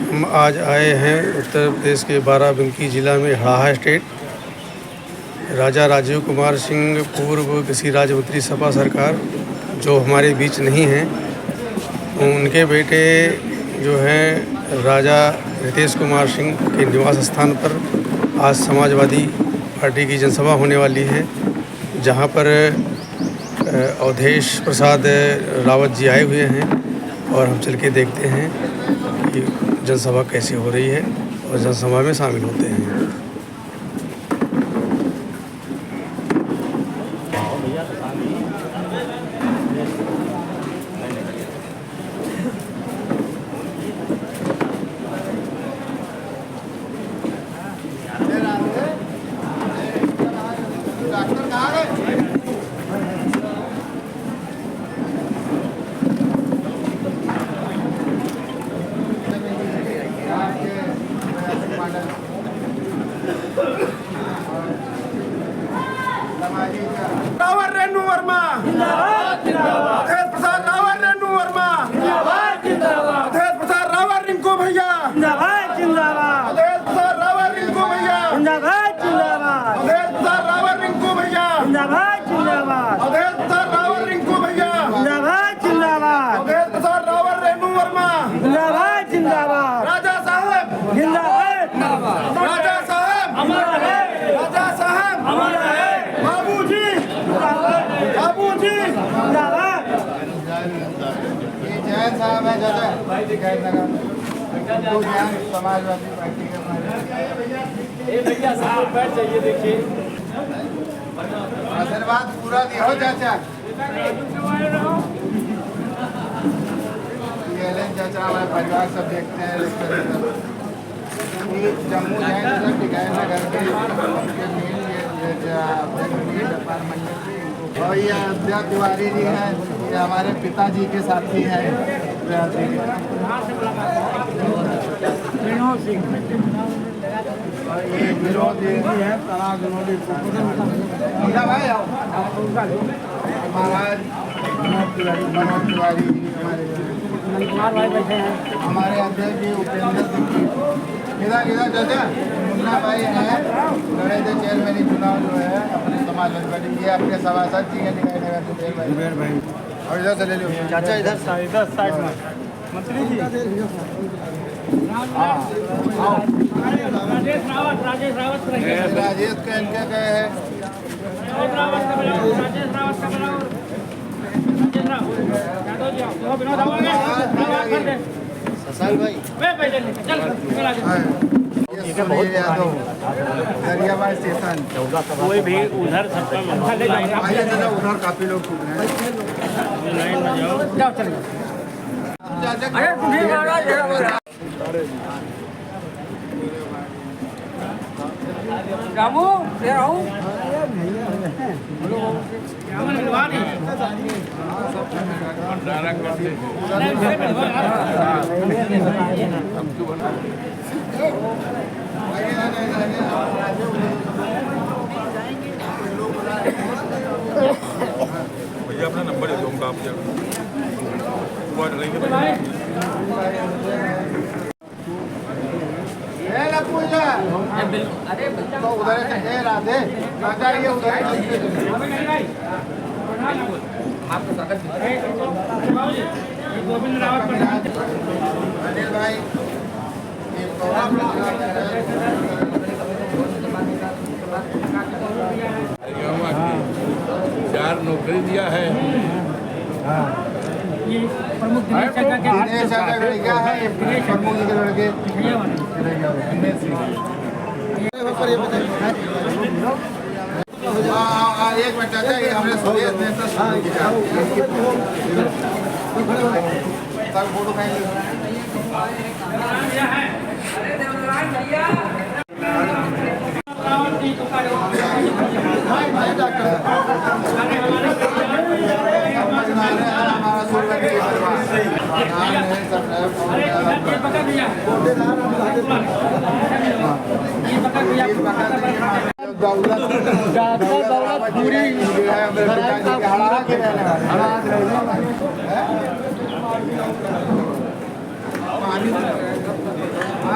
हम आज आए हैं उत्तर प्रदेश के बाराबंकी ज़िला में हड़ाहा स्टेट। राजा राजीव कुमार सिंह पूर्व कृषि राज्य मंत्री सपा सरकार जो हमारे बीच नहीं हैं, उनके बेटे जो हैं राजा रितेश कुमार सिंह के निवास स्थान पर आज समाजवादी पार्टी की जनसभा होने वाली है, जहां पर अवधेश प्रसाद रावत जी आए हुए हैं और हम चल के देखते हैं कि जनसभा कैसे हो रही है और जनसभा में शामिल होते हैं। रावत रेणु वर्मा जिंदाबाद जिंदाबाद। अवधेश प्रसाद रावत रेणु वर्मा जिंदाबाद जिंदाबाद। अवधेश प्रसाद रावत रिंकू भैया जिंदाबाद जिंदाबाद। अवधेश प्रसाद रावत रिंकू भैया जिंदाबाद जिंदाबाद। अवधेश प्रसाद रावत रिंकू भैया जिंदाबाद जिंदाबाद। अवधेश प्रसाद रावत रिंकू भैया जिंदाबाद जिंदाबाद। अवधेश प्रसाद रावत रेणु वर्मा जिंदाबाद जिंदाबाद। राजा साहब जिंदाबाद। राजा साहब अमर है। राजा साहब अमर है। बाबूजी बाबूजी जिंदाबाद। जैन साहब है चाचा तो जैन समाजवादी पार्टी के भैया साहब बैठ जाइए, देखिए आशीर्वाद पूरा दियो चाचा। चाचा हमारे परिवार सब देखते हैं जम्मू जाएंगे टिकाए नगर के और ये अध्या तिवारी जी हैं, ये हमारे पिताजी के साथी हैं विनोद सिंह और ये विनोद जी हैं तनाव विनोदी भाई महाराज मनोज तिवारी जी कुमार भाई बैठे हैं। हमारे अध्यक्ष जी उपेंद्र सिंह जी इधर इधर चाचा मुन्ना भाई हैं, लड़े थे चेयरमैन चुनाव जो है अपने समाजवादी पार्टी, ये अपने सभासद जी हैं निकाय नगर के चेयरमैन भाई। और इधर से ले लो चाचा, इधर साइड में मंत्री जी राजेश रावत राजेश के इनके गए हैं ससाल भाई यादव दरियाबाद स्टेशन कोई भी उधर उधर काफी लोग छूट रहे हैं। रामू दे रहा हूँ। भैया अपना नंबर दे दूँगा आपको, वो डालेंगे। पूजा अरे तो उधर से राधे राजा ये उधर आपका स्वागत गोविंद रावत अनिल भाई चार नौकरी दिया है। ये प्रमुख दिनेश चाचा के दिनेश चाचा का लड़का है, प्रमुख जी के लड़के एक मिनट चाचा, ये हमने सुरेश नेता सब फोटो खाएंगे। दौलत पूरी हड़ाहा के रहने वाले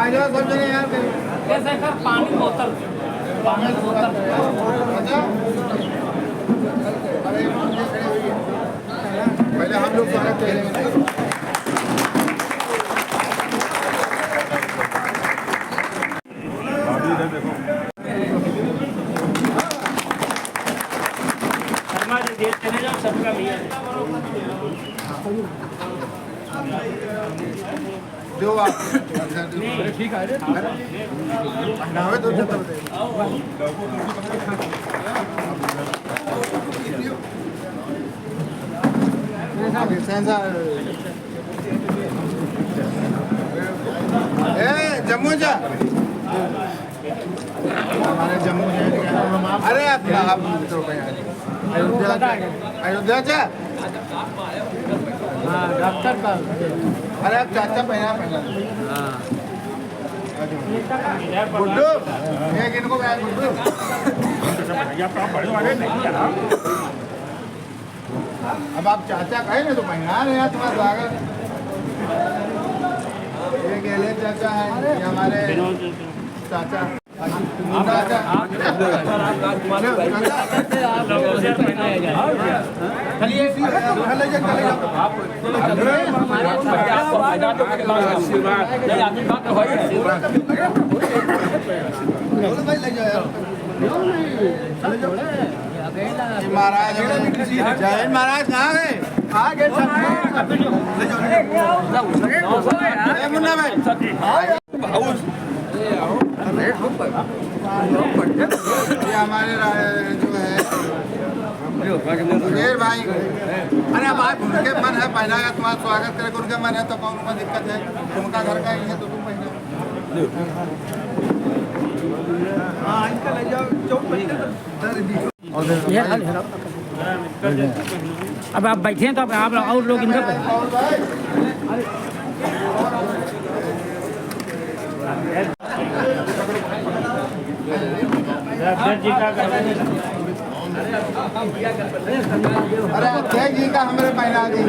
आ जाओ सब जने यार कैसे कर पानी बोतल पानी बोतल अच्छा अरे मुझे खड़े होइए पहले हम लोग स्वागत करेंगे अभी इधर देखो शर्मा जी देश चले जाओ सबका भैया दो आप ठीक है नावे तो जब जम्मू जा हमारे जम्मू अरे आप अयोध्या जा हाँ डॉक्टर का अरे आप चाचा पहना गुड्डू एक इनको गुड्डू अब आप चाचा कहे ना तो पहना रहे हैं तुम्हारा स्वागत ये गेले चाचा है ये हमारे चाचा महाराज जय महाराज कहाँ गए आ गए मुन्ना भाई ये हमारे जो है सुधीर भाई अरे अब आप उनके मन है पहना का तुम्हारा स्वागत करे उनके मन है तो कौन उनका दिक्कत है उनका घर का ही है तो तुम पहना हाँ इनका ले जाओ अब आप बैठे हैं तो आप और लोग इनका अरे अध्यक्ष जी का हमारे पहना दी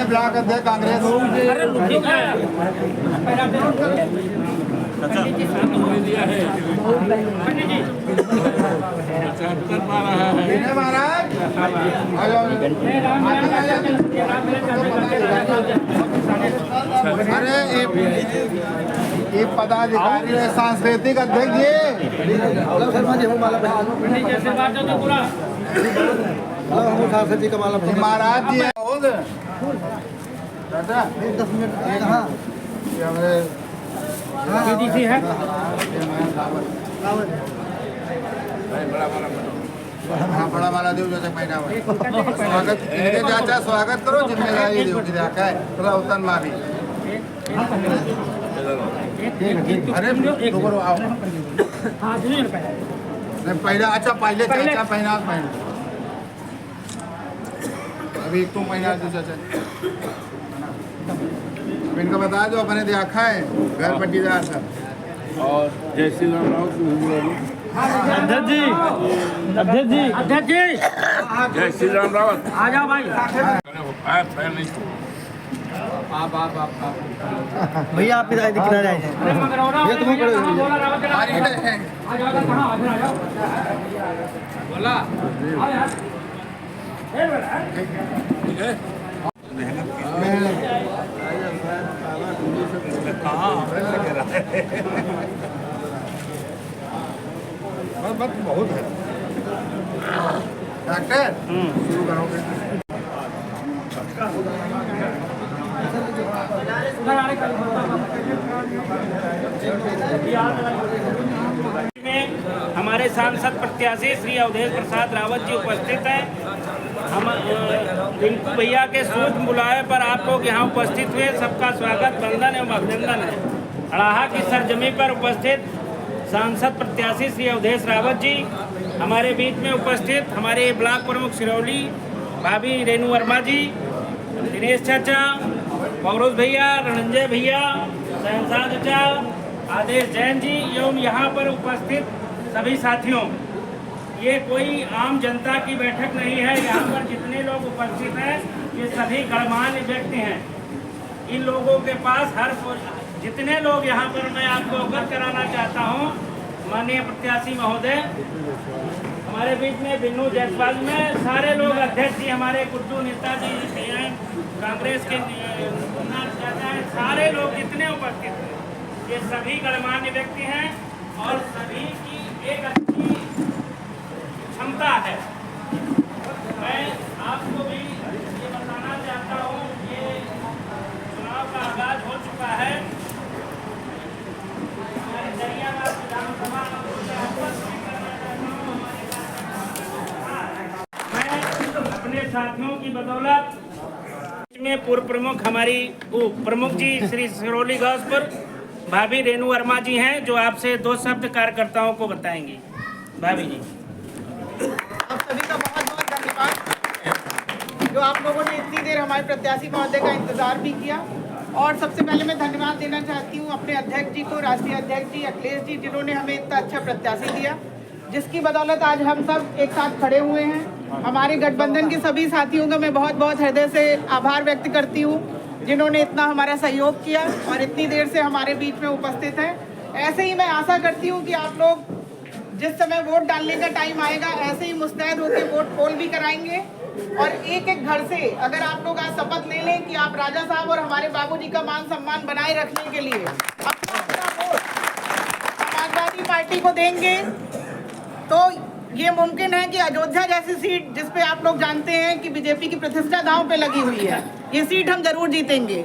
ब्लॉक अध्यक्ष कांग्रेस महाराज अरे ये पदाधिकारी है सांस्कृतिक अध्यक्ष जी महाराज जी दादा 10 मिनट हमारे है हाँ बड़ा वाला देव जैसे पहना हुआ स्वागत इनके चाचा स्वागत करो जिम्मेदारी देव की रखा है थोड़ा उतन माँ भी अरे करो आओ पहले अच्छा पहले चाचा पहना पहना अभी एक तुम पहना दो चाचा इनको बता दो अपने देखा है घर पट्टीदार सब और जय श्री राम अध्यक्ष जी जय श्री राम रावत आ जाओ भाई भैया आप इधर दिखना रहे ये तुम बोला बहुत है डॉक्टर शुरू करोगे हमारे हमारे सांसद प्रत्याशी श्री अवधेश प्रसाद रावत जी उपस्थित हैं। हम रिंकू भैया के सूझ बुलाए पर आप लोग यहाँ उपस्थित हुए, सबका स्वागत, वंदन एवं अभिनंदन है। अड़ाहा की सरजमी पर उपस्थित सांसद प्रत्याशी श्री अवधेश रावत जी, हमारे बीच में उपस्थित हमारे ब्लॉक प्रमुख सिरौली भाभी रेणु वर्मा जी, दिनेश चाचा, पौरोज भैया, रणंजय भैया, शहनशाह चाचा, आदेश जैन जी एवं यहाँ पर उपस्थित सभी साथियों, ये कोई आम जनता की बैठक नहीं है। यहाँ पर जितने लोग उपस्थित हैं ये सभी गणमान्य व्यक्ति हैं। इन लोगों के पास जितने लोग यहाँ पर मैं आपको अवगत कराना चाहता हूँ, माननीय प्रत्याशी महोदय हमारे बीच में बिन्नू जायसवाल में सारे लोग अध्यक्ष जी, हमारे गुड्डू नेता जी हैं, कांग्रेस के सारे लोग जितने उपस्थित हैं ये सभी गणमान्य व्यक्ति हैं और सभी की एक अच्छी क्षमता है। मैं आपको भी ये बताना चाहता हूँ, ये चुनाव का आगाज हो चुका है। हमारे दरियाबाद विधानसभा मैं अपने साथियों की बदौलत में पूर्व प्रमुख हमारी प्रमुख जी श्री सिरौली घासपुर भाभी रेणु वर्मा जी हैं, जो आपसे 2 शब्द कार्यकर्ताओं को बताएंगी। भाभी जी, आप सभी का बहुत बहुत धन्यवाद जो आप लोगों ने इतनी देर हमारे प्रत्याशी महोदय का इंतजार भी किया। और सबसे पहले मैं धन्यवाद देना चाहती हूँ अपने अध्यक्ष जी को, राष्ट्रीय अध्यक्ष जी अखिलेश जी, जिन्होंने हमें इतना अच्छा प्रत्याशी दिया, जिसकी बदौलत आज हम सब एक साथ खड़े हुए हैं। हमारे गठबंधन के सभी साथियों का मैं बहुत बहुत हृदय से आभार व्यक्त करती हूँ, जिन्होंने इतना हमारा सहयोग किया और इतनी देर से हमारे बीच में उपस्थित हैं। ऐसे ही मैं आशा करती हूँ कि आप लोग जिस समय वोट डालने का टाइम आएगा ऐसे ही मुस्तैद होकर वोट पोल भी कराएंगे। और एक एक घर से अगर आप लोग आज शपथ ले लें कि आप राजा साहब और हमारे बाबूजी का मान सम्मान बनाए रखने के लिए अपना वोट समाजवादी पार्टी को देंगे, तो ये मुमकिन है कि अयोध्या जैसी सीट, जिसपे आप लोग जानते हैं कि बीजेपी की प्रतिष्ठा दांव पे लगी हुई है, ये सीट हम जरूर जीतेंगे।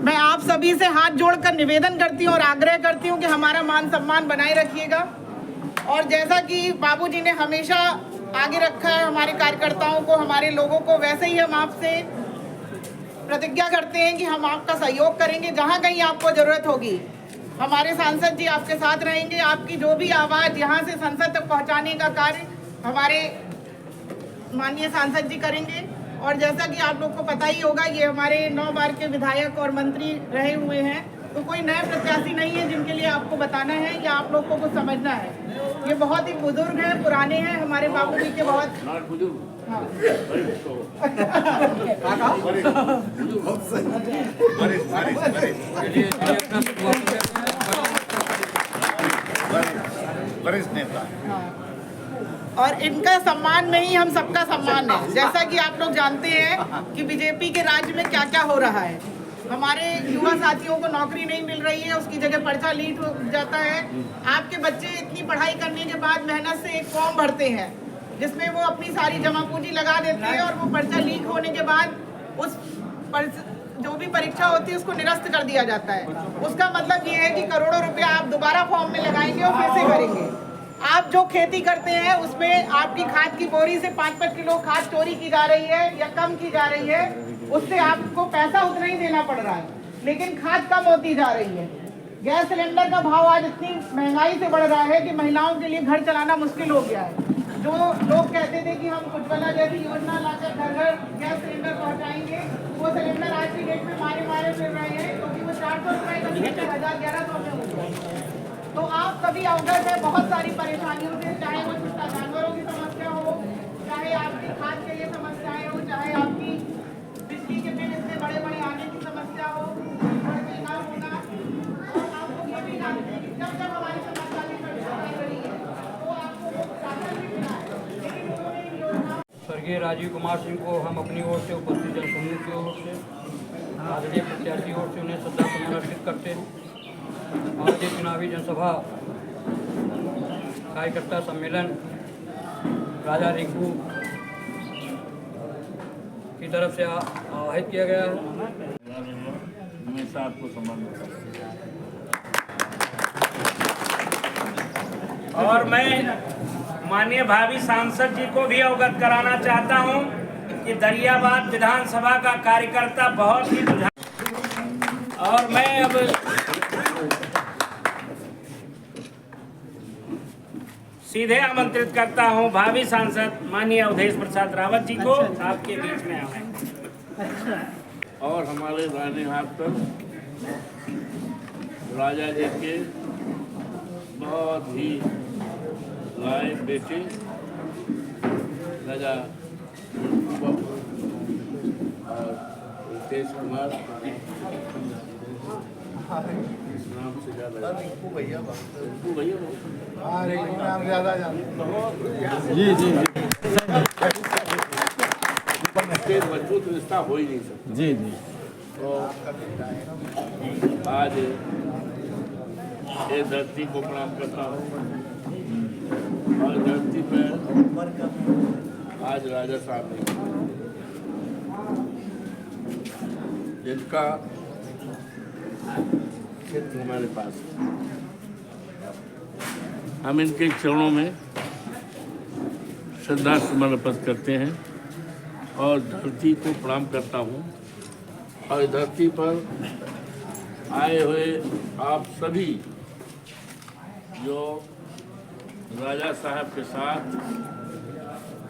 मैं आप सभी से हाथ जोड़कर निवेदन करती हूँ और आग्रह करती हूँ कि हमारा मान सम्मान बनाए रखिएगा। और जैसा कि बाबूजी ने हमेशा आगे रखा है हमारे कार्यकर्ताओं को, हमारे लोगों को, वैसे ही हम आपसे प्रतिज्ञा करते हैं कि हम आपका सहयोग करेंगे। जहाँ कहीं आपको जरूरत होगी हमारे सांसद जी आपके साथ रहेंगे। आपकी जो भी आवाज़ यहाँ से संसद तक पहुँचाने का कार्य हमारे माननीय सांसद जी करेंगे। और जैसा कि आप लोग को पता ही होगा, ये हमारे 9 बार के विधायक और मंत्री रहे हुए हैं, तो कोई नए प्रत्याशी नहीं है जिनके लिए आपको बताना है या आप लोग को कुछ समझना है। ये बहुत ही बुजुर्ग हैं, पुराने हैं, हमारे बाबूजी के बहुत वरिष्ठ नेता। और इनका सम्मान में ही हम सबका सम्मान है। जैसा कि आप लोग जानते हैं कि बीजेपी के राज्य में क्या क्या हो रहा है, हमारे युवा साथियों को नौकरी नहीं मिल रही है, उसकी जगह पर्चा लीक हो जाता है। आपके बच्चे इतनी पढ़ाई करने के बाद मेहनत से एक फॉर्म भरते हैं जिसमें वो अपनी सारी जमा पूंजी लगा देते हैं और वो पर्चा लीक होने के बाद उस जो भी परीक्षा होती है उसको निरस्त कर दिया जाता है। उसका मतलब ये है कि करोड़ों रुपया आप दोबारा फॉर्म में लगाएंगे और कैसे भरेंगे। आप जो खेती करते हैं उसमें आपकी खाद की बोरी से 5-5 किलो खाद चोरी की जा रही है या कम की जा रही है, उससे आपको पैसा उतना ही देना पड़ रहा है, लेकिन खाद कम होती जा रही है। गैस सिलेंडर का भाव आज इतनी महंगाई से बढ़ रहा है कि महिलाओं के लिए घर चलाना मुश्किल हो गया है। जो लोग कहते थे कि हम उज्ज्वला जैसी योजना लाकर घर घर गैस सिलेंडर पहुंचाएंगे, वो सिलेंडर आज की डेट में मारे फिर रहे हैं, क्योंकि वो 400 रुपये का 1100 में हो गया। तो आप सभी अवगत है बहुत सारी परेशानियों से, चाहे वो छोटा जानवरों की समस्या हो, चाहे आपकी खाद के लिए समस्याएं हो, चाहे आपकी बिजली के बिल इतने बड़े बड़े आने की समस्या हो, सड़कें ना होना। और आप लोग ये भी जानते हैं कि जब जब हमारी समस्या की परीक्षा रही है तो आपको वो शासन भी मिला है, लेकिन उन्होंने इन योजनाओं स्वर्गीय राजीव कुमार सिंह को हम अपनी ओर से उपस्थित जनसमूह की ओर से आदरणीय प्रत्याशी की ओर से उन्हें श्रद्धा सुमन अर्पित करते हैं। और ये चुनावी जनसभा कार्यकर्ता सम्मेलन राजा रिंकू की तरफ से आवाहित किया गया है। हमेशा आपको सम्मान मिलता है। और मैं माननीय भावी सांसद जी को भी अवगत कराना चाहता हूं कि दरियाबाद विधानसभा का कार्यकर्ता बहुत ही और मैं अब सीधे आमंत्रित करता हूं भावी सांसद माननीय अवधेश प्रसाद रावत जी को आपके बीच में आए। और हमारे दाहिने हाथ पर राजा जी के बहुत ही लायक बेटे राजा और रितेश कुमार, इस नाम से ज़्यादा रिंकू भैया हाँ रिंकू नाम ज़्यादा जानते हैं। मजबूत रिश्ता हो ही नहीं सकता। जी जी। तो आज ये धरती को प्रणाम करता हूँ और धरती पर आज राजा साहब ने जिनका क्षेत्र हमारे पास है, हम इनके चरणों में श्रद्धा सुमन अर्पित करते हैं और धरती को प्रणाम करता हूँ। और इस धरती पर आए हुए आप सभी जो राजा साहब के साथ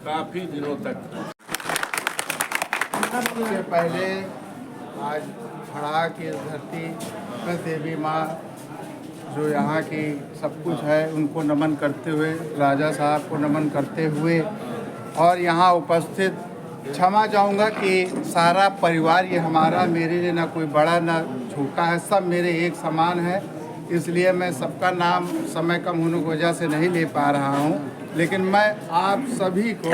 काफ़ी दिनों तक सबसे पहले आज खड़ा की धरती पर देवी माँ जो यहाँ की सब कुछ है उनको नमन करते हुए, राजा साहब को नमन करते हुए और यहाँ उपस्थित क्षमा चाहूँगा कि सारा परिवार ये हमारा, मेरे लिए ना कोई बड़ा ना छोटा है, सब मेरे एक समान है, इसलिए मैं सबका नाम समय कम होने की वजह से नहीं ले पा रहा हूँ। लेकिन मैं आप सभी को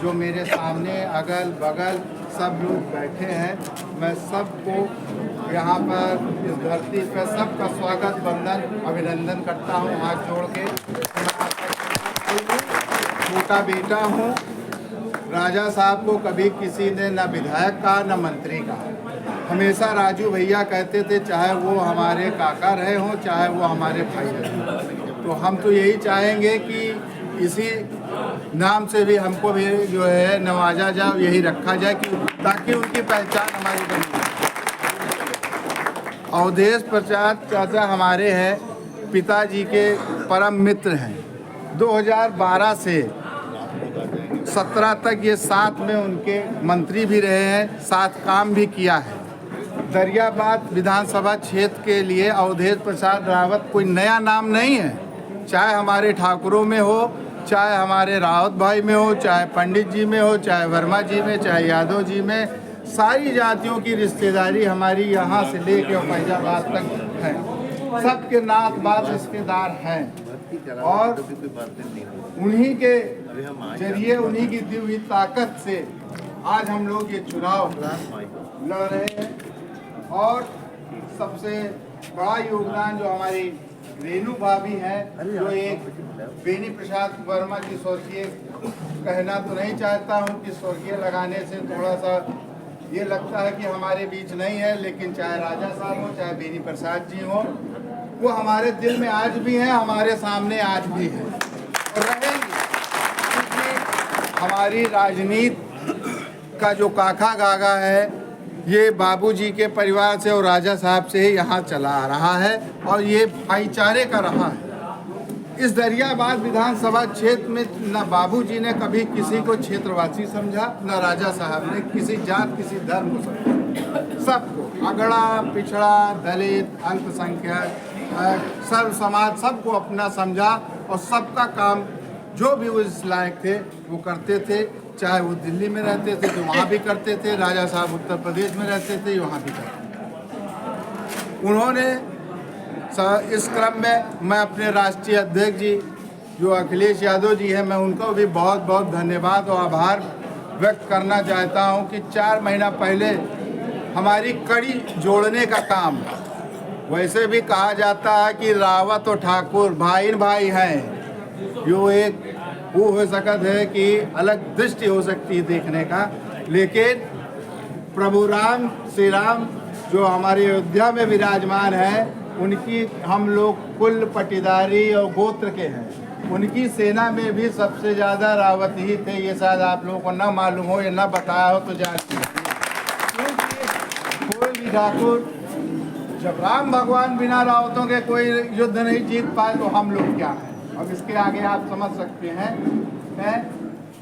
जो मेरे सामने अगल बगल सब लोग बैठे हैं, मैं सबको यहाँ पर इस धरती पर सबका स्वागत वंदन अभिनंदन करता हूँ हाथ जोड़ के। छोटा बेटा हूँ, राजा साहब को कभी किसी ने न विधायक कहा न मंत्री कहा, हमेशा राजू भैया कहते थे, चाहे वो हमारे काका रहे हों चाहे वो हमारे भाई रहे हों। तो हम तो यही चाहेंगे कि इसी नाम से भी हमको भी जो है नवाजा जाए, यही रखा जाए कि ताकि उनकी पहचान हमारी बनी। अवधेश प्रसाद चाचा हमारे हैं, पिताजी के परम मित्र हैं। 2012 से 17 तक ये साथ में उनके मंत्री भी रहे हैं, साथ काम भी किया है। दरियाबाद विधानसभा क्षेत्र के लिए अवधेश प्रसाद रावत कोई नया नाम नहीं है, चाहे हमारे ठाकुरों में हो, चाहे हमारे रावत भाई में हो, चाहे पंडित जी में हो, चाहे वर्मा जी में, चाहे यादव जी में, सारी जातियों की रिश्तेदारी हमारी यहाँ से लेके फैजाबाद तक है। सबके नात बात रिश्तेदार हैं और उन्हीं के जरिए, उन्हीं की दी हुई ताकत से आज हम लोग ये चुनाव लड़ रहे हैं। और सबसे बड़ा योगदान जो हमारी रेणु भाभी हैं, जो एक बेनी प्रसाद वर्मा जी स्वर्गीय, कहना तो नहीं चाहता हूँ कि स्वर्गीय लगाने से थोड़ा सा ये लगता है कि हमारे बीच नहीं है, लेकिन चाहे राजा साहब हो चाहे बेनी प्रसाद जी हो, वो हमारे दिल में आज भी हैं, हमारे सामने आज भी हैं और रहेंगे। क्योंकि हमारी राजनीति का जो काका गागा है ये बाबूजी के परिवार से और राजा साहब से ही यहाँ चला आ रहा है और ये भाईचारे का रहा है। इस दरियाबाद विधानसभा क्षेत्र में न बाबूजी ने कभी किसी को क्षेत्रवासी समझा, न राजा साहब ने किसी जात किसी धर्म को समझा। सबको अगड़ा पिछड़ा दलित अल्पसंख्यक सर्व समाज सबको अपना समझा और सबका काम जो भी उस लायक थे वो करते थे। चाहे वो दिल्ली में रहते थे तो वहाँ भी करते थे, राजा साहब उत्तर प्रदेश में रहते थे वहाँ भी करते थे। उन्होंने इस क्रम में मैं अपने राष्ट्रीय अध्यक्ष जी जो अखिलेश यादव जी हैं, मैं उनको भी बहुत बहुत धन्यवाद और आभार व्यक्त करना चाहता हूं कि 4 महीना पहले हमारी कड़ी जोड़ने का काम, वैसे भी कहा जाता है कि रावत और ठाकुर भाई भाई हैं, जो एक वो हो सकता है कि अलग दृष्टि हो सकती है देखने का, लेकिन प्रभु राम श्री राम जो हमारे अयोध्या में विराजमान है उनकी हम लोग कुल पटीदारी और गोत्र के हैं। उनकी सेना में भी सबसे ज़्यादा रावत ही थे। ये शायद आप लोगों को ना मालूम हो या ना बताया हो तो जान लीजिए। क्योंकि कोई भी ठाकुर, जब राम भगवान बिना रावतों के कोई युद्ध नहीं जीत पाए तो हम लोग क्या हैं। अब इसके आगे आप समझ सकते हैं।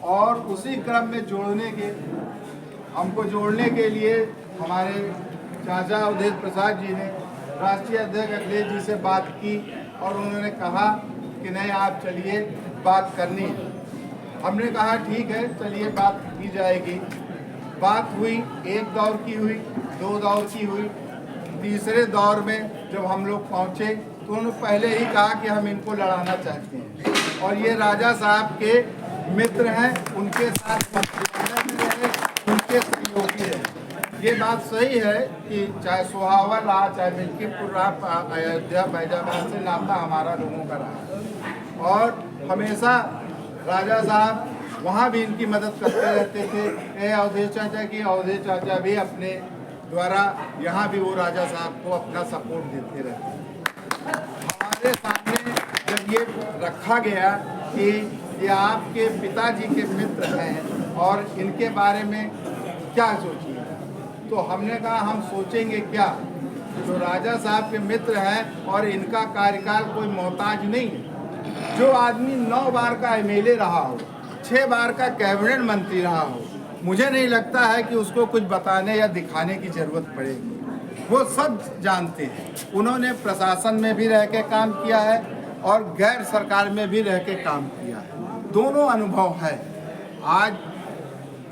और उसी क्रम में हमको जोड़ने के लिए हमारे चाचा अवधेश प्रसाद जी ने राष्ट्रीय अध्यक्ष अखिलेश जी से बात की और उन्होंने कहा कि नहीं, आप चलिए, बात करनी है। हमने कहा ठीक है, चलिए बात की जाएगी। बात हुई, एक दौर की हुई, 2 दौर की हुई। तीसरे दौर में जब हम लोग पहुँचे तो उन्होंने पहले ही कहा कि हम इनको लड़ाना चाहते हैं और ये राजा साहब के मित्र हैं, उनके साथ मंत्रिमंडल में रहे, उनके सहयोगी है। ये बात सही है कि चाहे सुहावल रहा, चाहे मिल्कीपुर रहा, अयोध्या फैजाबाद से नाता हमारा लोगों का रहा और हमेशा राजा साहब वहाँ भी इनकी मदद करते रहते थे। अवधेश चाचा की, अवधेश चाचा भी अपने द्वारा यहाँ भी वो राजा साहब को अपना सपोर्ट देते रहते। हमारे सामने जब ये रखा गया कि ये आपके पिताजी के मित्र हैं और इनके बारे में क्या सोचिए, तो हमने कहा हम सोचेंगे क्या, जो राजा साहब के मित्र हैं और इनका कार्यकाल कोई मोहताज नहीं है। जो आदमी 9 बार का एमएलए रहा हो, 6 बार का कैबिनेट मंत्री रहा हो, मुझे नहीं लगता है कि उसको कुछ बताने या दिखाने की जरूरत पड़ेगी। वो सब जानते हैं। उन्होंने प्रशासन में भी रह के काम किया है और गैर सरकार में भी रह के काम किया है। दोनों अनुभव है। आज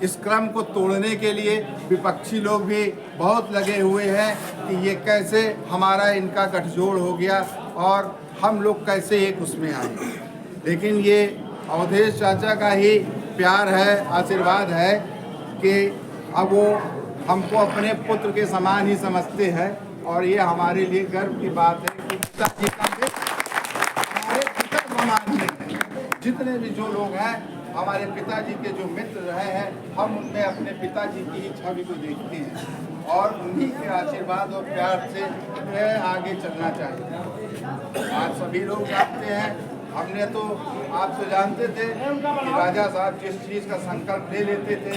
इस क्रम को तोड़ने के लिए विपक्षी लोग भी बहुत लगे हुए हैं कि ये कैसे हमारा इनका गठजोड़ हो गया और हम लोग कैसे एक उसमें आए। लेकिन ये अवधेश चाचा का ही प्यार है, आशीर्वाद है कि अब वो हमको अपने पुत्र के समान ही समझते हैं और ये हमारे लिए गर्व की बात है कि पिताजी का भी हमारे पिता समान है। जितने भी जो लोग हैं हमारे पिताजी के जो मित्र रहे हैं, हम उनमें अपने पिताजी की ही छवि को देखते हैं और उन्हीं के आशीर्वाद और प्यार से आगे चलना चाहिए। आज सभी लोग जानते हैं, हमने तो आप तो जानते थे कि राजा साहब जिस चीज़ का संकल्प ले लेते थे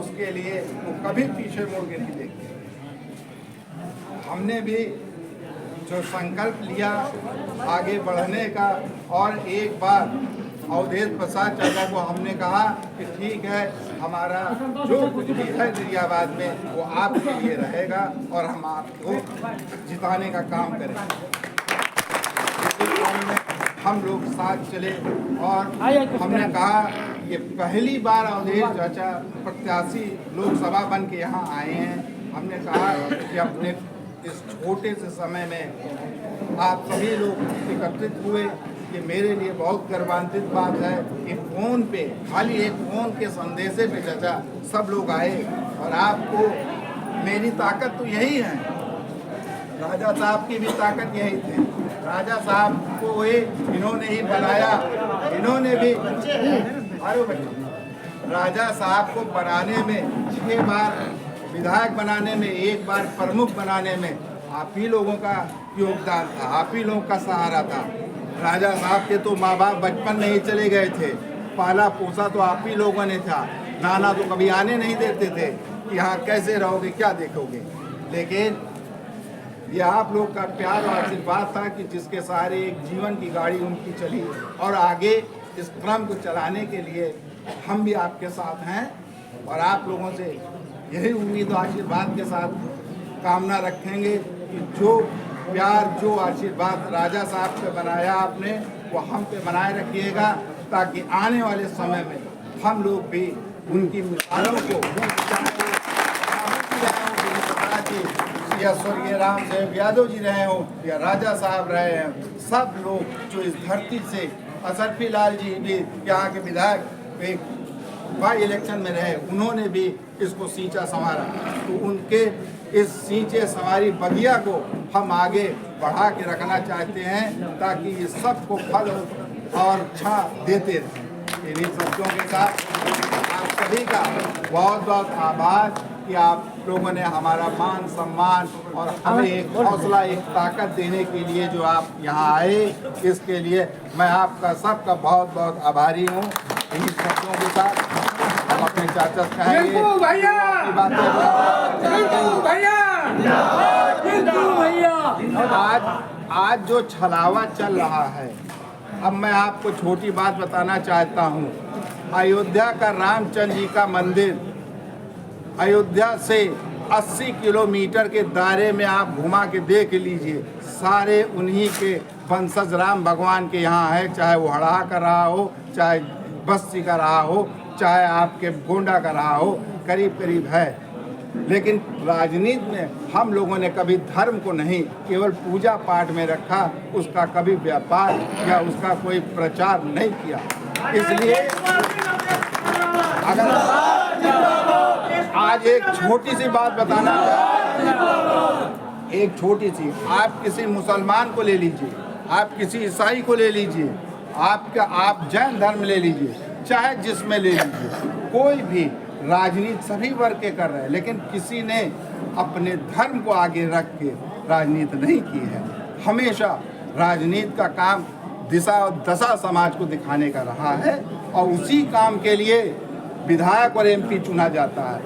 उसके लिए वो कभी पीछे मुड़ के नहीं देखते। हमने भी जो संकल्प लिया आगे बढ़ने का और एक बार अवधेश प्रसाद चाचा को हमने कहा कि ठीक है, हमारा जो कुछ भी है दरियाबाद में वो आपके लिए रहेगा और हम आपको जिताने का काम करेंगे। हम लोग साथ चले और हमने कहा कि पहली बार अवधेश चाचा प्रत्याशी लोकसभा बन के यहाँ आए हैं। हमने कहा कि अपने इस छोटे से समय में आप सभी लोग एकत्रित हुए, ये मेरे लिए बहुत गर्वान्वित बात है कि फ़ोन पे, खाली एक फ़ोन के संदेशे पे चाचा सब लोग आए और आपको, मेरी ताकत तो यही है, राजा साहब की भी ताकत यही थी। राजा साहब को इन्होंने ही बनाया, इन्होंने भी राजा साहब को बनाने में 6 बार विधायक बनाने में, 1 बार प्रमुख बनाने में आप ही लोगों का योगदान था, आप ही लोगों का सहारा था। राजा साहब के तो माँ बाप बचपन में ही चले गए थे, पाला पोसा तो आप ही लोगों ने था। नाना तो कभी आने नहीं देते थे कि यहाँ कैसे रहोगे, क्या देखोगे। लेकिन ये आप लोग का प्यार और आशीर्वाद था कि जिसके सहारे एक जीवन की गाड़ी उनकी चली और आगे इस क्रम को चलाने के लिए हम भी आपके साथ हैं और आप लोगों से यही उम्मीद और आशीर्वाद के साथ कामना रखेंगे कि जो प्यार, जो आशीर्वाद राजा साहब पे बनाया आपने, वो हम पे बनाए रखिएगा ताकि आने वाले समय में हम लोग भी उनकी मिसालों को, या स्वर्गीय राम साहब यादव जी रहे हों या राजा साहब रहे हैं, सब लोग जो इस धरती से, असरफी लाल जी भी यहाँ के विधायक एक बाई इलेक्शन में रहे, उन्होंने भी इसको सींचा संवारा, तो उनके इस सींचे संवारी बगिया को हम आगे बढ़ा के रखना चाहते हैं ताकि ये सबको फल और छा देते रहें। इन्हीं शब्दों के साथ आप सभी का बहुत बहुत आभार। कि आप लोगों ने हमारा मान सम्मान और हमें एक हौसला, एक ताकत देने के लिए जो आप यहाँ आए, इसके लिए मैं आपका सबका बहुत बहुत आभारी हूँ। इन्हीं शब्दों के साथ हम अपने चाचा से कहेंगे की बातें। आज जो छलावा चल रहा है, अब मैं आपको छोटी बात बताना चाहता हूँ। अयोध्या का रामचंद्र जी का मंदिर अयोध्या से 80 किलोमीटर के दायरे में आप घुमा के देख लीजिए, सारे उन्हीं के वंशज राम भगवान के यहाँ है। चाहे वो हड़हा का रहा हो, चाहे बस्ती का रहा हो, चाहे आपके गोंडा का रहा हो, करीब करीब है। लेकिन राजनीति में हम लोगों ने कभी धर्म को नहीं, केवल पूजा पाठ में रखा, उसका कभी व्यापार या उसका कोई प्रचार नहीं किया। इसलिए अगर आज एक छोटी सी बात बताना चाहता, एक छोटी सी, आप किसी मुसलमान को ले लीजिए, आप किसी ईसाई को ले लीजिए, आप जैन धर्म ले लीजिए, चाहे जिसमें ले लीजिए, कोई भी राजनीति सभी वर्ग के कर रहे हैं, लेकिन किसी ने अपने धर्म को आगे रख के राजनीति नहीं की है। हमेशा राजनीति का काम दिशा और दशा समाज को दिखाने का रहा है, और उसी काम के लिए विधायक और एमपी चुना जाता है।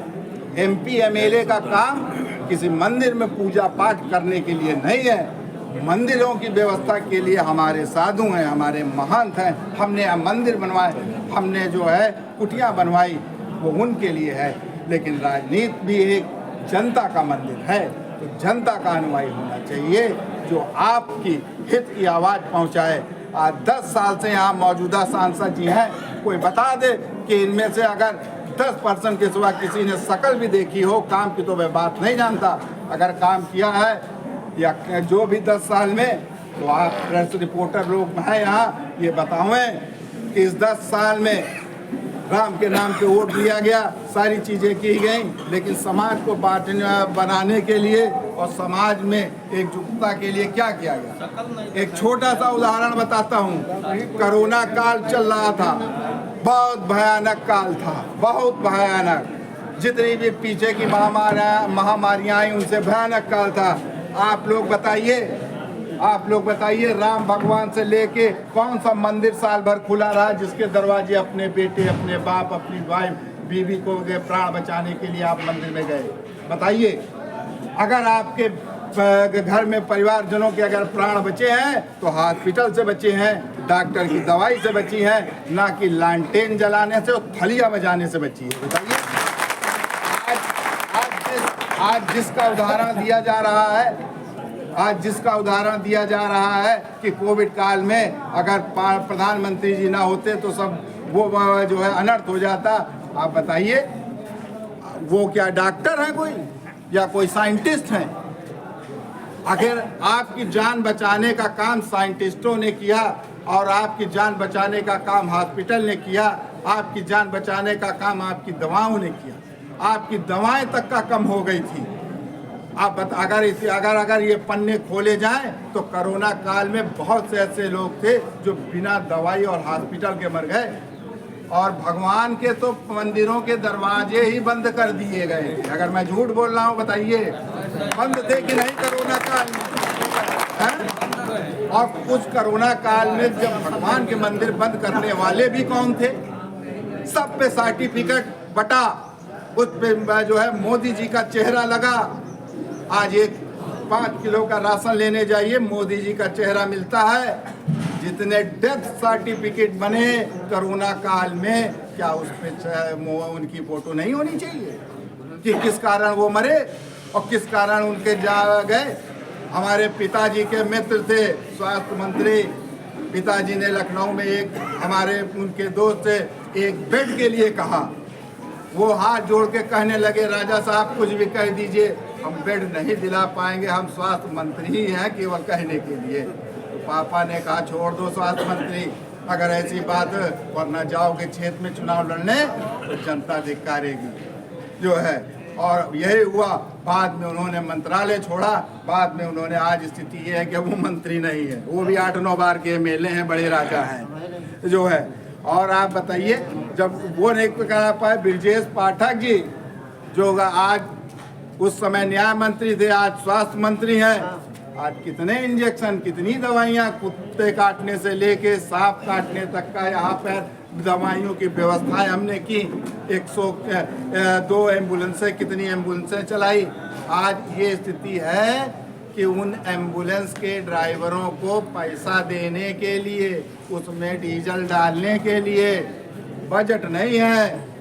एमपी एमएलए का काम किसी मंदिर में पूजा पाठ करने के लिए नहीं है। मंदिरों की व्यवस्था के लिए हमारे साधु हैं, हमारे महंत हैं, हमने मंदिर बनवाए, हमने जो है कुटिया बनवाई, वो उनके लिए है। लेकिन राजनीति भी एक जनता का मंदिर है, तो जनता का अनुयायी होना चाहिए जो आपकी हित की आवाज़ पहुंचाए। आज 10 साल से यहाँ मौजूदा सांसद जी हैं, कोई बता दे कि इनमें से अगर 10% के सिवा किसी ने शकल भी देखी हो, काम की तो मैं बात नहीं जानता। अगर काम किया है या जो भी 10 साल में, तो आप प्रेस रिपोर्टर लोग हैं यहाँ, ये बतावें कि इस 10 साल में राम के नाम पे वोट दिया गया, सारी चीज़ें की गई, लेकिन समाज को बनाने के लिए और समाज में एकजुटता के लिए क्या किया गया। एक छोटा सा उदाहरण बताता हूँ। कोरोना काल चल रहा था, बहुत भयानक काल था, बहुत भयानक। जितनी भी पीछे की महामारियाँ आई, उनसे भयानक काल था। आप लोग बताइए राम भगवान से लेके कौन सा मंदिर साल भर खुला रहा जिसके दरवाजे अपने बेटे, अपने बाप, अपनी वाइफ, बीवी को गए प्राण बचाने के लिए आप मंदिर में गए? बताइए। अगर आपके घर में परिवारजनों के अगर प्राण बचे हैं तो हॉस्पिटल से बचे हैं, डॉक्टर की दवाई से बची हैं, ना कि लालटेन जलाने से और थलिया बजाने से बची है। बताइए। आज जिसका उदाहरण दिया जा रहा है कि कोविड काल में अगर प्रधानमंत्री जी ना होते तो सब वो जो है अनर्थ हो जाता। आप बताइए, वो क्या डॉक्टर हैं कोई या कोई साइंटिस्ट हैं? अगर आपकी जान बचाने का काम साइंटिस्टों ने किया और आपकी जान बचाने का काम हॉस्पिटल ने किया, आपकी जान बचाने का काम आपकी दवाओं ने किया, आपकी दवाएं तक का कम हो गई थी। आप अगर ये पन्ने खोले जाएं तो कोरोना काल में बहुत से ऐसे लोग थे जो बिना दवाई और हॉस्पिटल के मर गए, और भगवान के तो मंदिरों के दरवाजे ही बंद कर दिए गए थे। अगर मैं झूठ बोल रहा हूँ बताइए, बंद थे कि नहीं कोरोना काल में? और कुछ कोरोना काल में जब भगवान के मंदिर बंद करने वाले भी कौन थे? सब पे सर्टिफिकेट बटा, उस पे जो है मोदी जी का चेहरा लगा। आज एक 5 किलो का राशन लेने जाइए, मोदी जी का चेहरा मिलता है। जितने डेथ सर्टिफिकेट बने कोरोना काल में, क्या उस पे उनकी फोटो नहीं होनी चाहिए कि किस कारण वो मरे और किस कारण उनके जा गए? हमारे पिताजी के मित्र थे स्वास्थ्य मंत्री, पिताजी ने लखनऊ में एक हमारे उनके दोस्त से एक बेड के लिए कहा। वो हाथ जोड़ के कहने लगे, राजा साहब कुछ भी कह दीजिए, हम बेड नहीं दिला पाएंगे, हम स्वास्थ्य मंत्री ही हैं केवल कहने के लिए। तो पापा ने कहा छोड़ दो स्वास्थ्य मंत्री, अगर ऐसी बात, वरना जाओगे क्षेत्र में चुनाव लड़ने तो जनता धिक्कारेगी जो है। और यही हुआ, बाद में उन्होंने मंत्रालय छोड़ा, बाद में उन्होंने, आज स्थिति ये है कि वो मंत्री नहीं है, वो भी 8-9 बार के एमएलए हैं, बड़े राजा हैं जो है। और आप बताइए, जब वो नहीं करा पाए ब्रजेश पाठक जी, जो आज उस समय न्याय मंत्री थे, आज स्वास्थ्य मंत्री हैं। आज कितने इंजेक्शन, कितनी दवाइयाँ, कुत्ते काटने से लेके सांप काटने तक का यहाँ पर दवाइयों की व्यवस्थाएं हमने की। 102 एम्बुलेंसें, कितनी एम्बुलेंसें चलाई। आज ये स्थिति है कि उन एम्बुलेंस के ड्राइवरों को पैसा देने के लिए, उसमें डीजल डालने के लिए बजट नहीं है।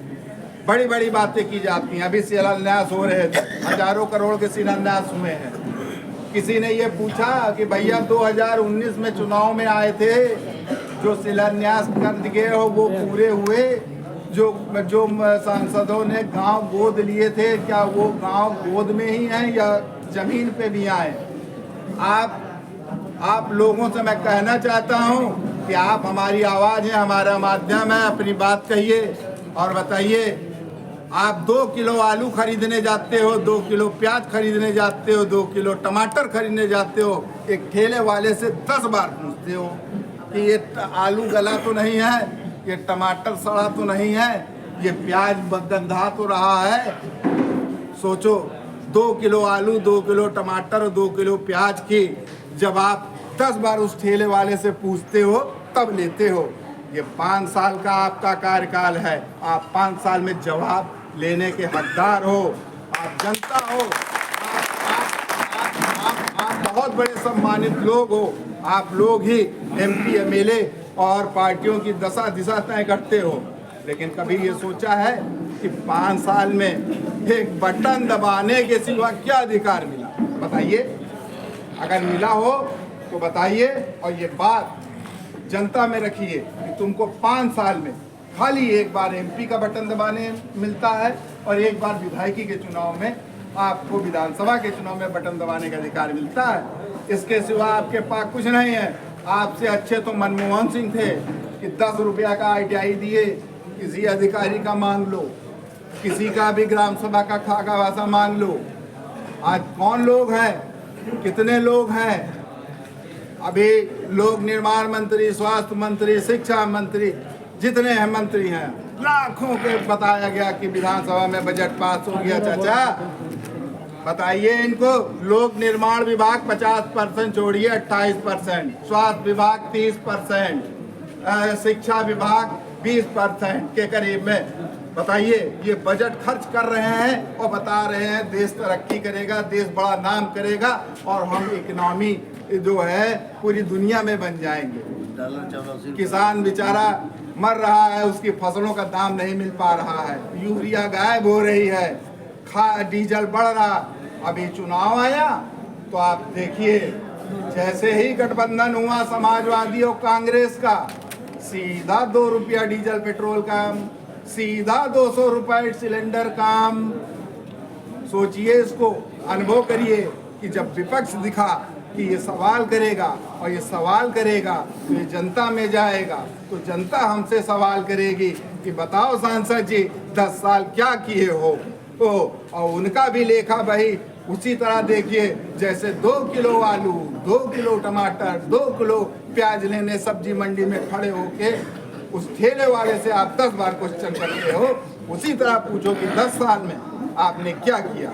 बड़ी बड़ी बातें की जाती हैं। अभी शिलान्यास हो रहे थे, हजारों करोड़ के शिलान्यास हुए हैं। किसी ने ये पूछा कि भैया 2019 में चुनाव में आए थे, जो शिलान्यास कर दिए हो वो पूरे हुए? जो सांसदों ने गांव गोद लिए थे, क्या वो गांव गोद में ही हैं या जमीन पे भी आए? आप लोगों से मैं कहना चाहता हूं कि आप हमारी आवाज़ है, हमारा माध्यम है, अपनी बात कहिए और बताइए। आप 2 किलो आलू खरीदने जाते हो, 2 किलो प्याज खरीदने जाते हो, 2 किलो टमाटर खरीदने जाते हो, एक ठेले वाले से 10 बार पूछते हो कि ये आलू गला तो नहीं है, ये टमाटर सड़ा तो नहीं है, ये प्याज गंधा तो रहा है? सोचो, 2 किलो आलू, 2 किलो टमाटर और 2 किलो प्याज की जब आप 10 बार उस ठेले वाले से पूछते हो तब लेते हो। ये 5 साल का आपका कार्यकाल है। आप 5 साल में जवाब लेने के हकदार हो। आप जनता हो। आप बहुत बड़े सम्मानित लोग हो। आप लोग ही MP MLA और पार्टियों की दशा दिशा तय करते हो। लेकिन कभी ये सोचा है कि 5 साल में एक बटन दबाने के सिवा क्या अधिकार मिला? बताइए। अगर मिला हो तो बताइए, और ये बात जनता में रखिए कि तुमको 5 साल में खाली एक बार MP का बटन दबाने मिलता है और एक बार विधायकी के चुनाव में आपको विधानसभा के चुनाव में बटन दबाने का अधिकार मिलता है। इसके सिवा आपके पास कुछ नहीं है। आपसे अच्छे तो मनमोहन सिंह थे कि 10 रुपया का ITI दिए, किसी अधिकारी का मांग लो, किसी का भी ग्राम सभा का खाका वासा मांग लो। आज कौन लोग हैं, कितने लोग हैं? अभी लोक निर्माण मंत्री, स्वास्थ्य मंत्री, शिक्षा मंत्री, जितने हैं मंत्री हैं, लाखों के बताया गया कि विधानसभा में बजट पास हो गया। चाचा बताइए इनको। लोक निर्माण विभाग 50% छोड़िए, 28%, स्वास्थ्य विभाग 30%, शिक्षा विभाग 20% के करीब में। बताइए, ये बजट खर्च कर रहे हैं और बता रहे हैं देश तरक्की करेगा, देश बड़ा नाम करेगा और हम इकोनॉमी जो है पूरी दुनिया में बन जाएंगे। किसान बेचारा मर रहा है, उसकी फसलों का दाम नहीं मिल पा रहा है, यूरिया गायब हो रही है, डीजल बढ़ रहा। अभी चुनाव आया तो आप देखिए, जैसे ही गठबंधन हुआ समाजवादी और कांग्रेस का, सीधा 2 रुपया डीजल पेट्रोल का, सीधा 200 रुपए सिलेंडर काम। सोचिए, इसको अनुभव करिए कि जब विपक्ष दिखा कि ये सवाल करेगा और ये सवाल करेगा तो ये जनता में जाएगा, तो जनता हमसे सवाल करेगी कि बताओ सांसद जी 10 साल क्या किए हो। तो और उनका भी लेखा भाई उसी तरह देखिए, जैसे 2 किलो आलू, 2 किलो टमाटर, 2 किलो प्याज लेने सब्जी मंडी में खड़े होके उस ठेले वाले से आप 10 बार क्वेश्चन करते हो, उसी तरह पूछो कि 10 साल में आपने क्या किया।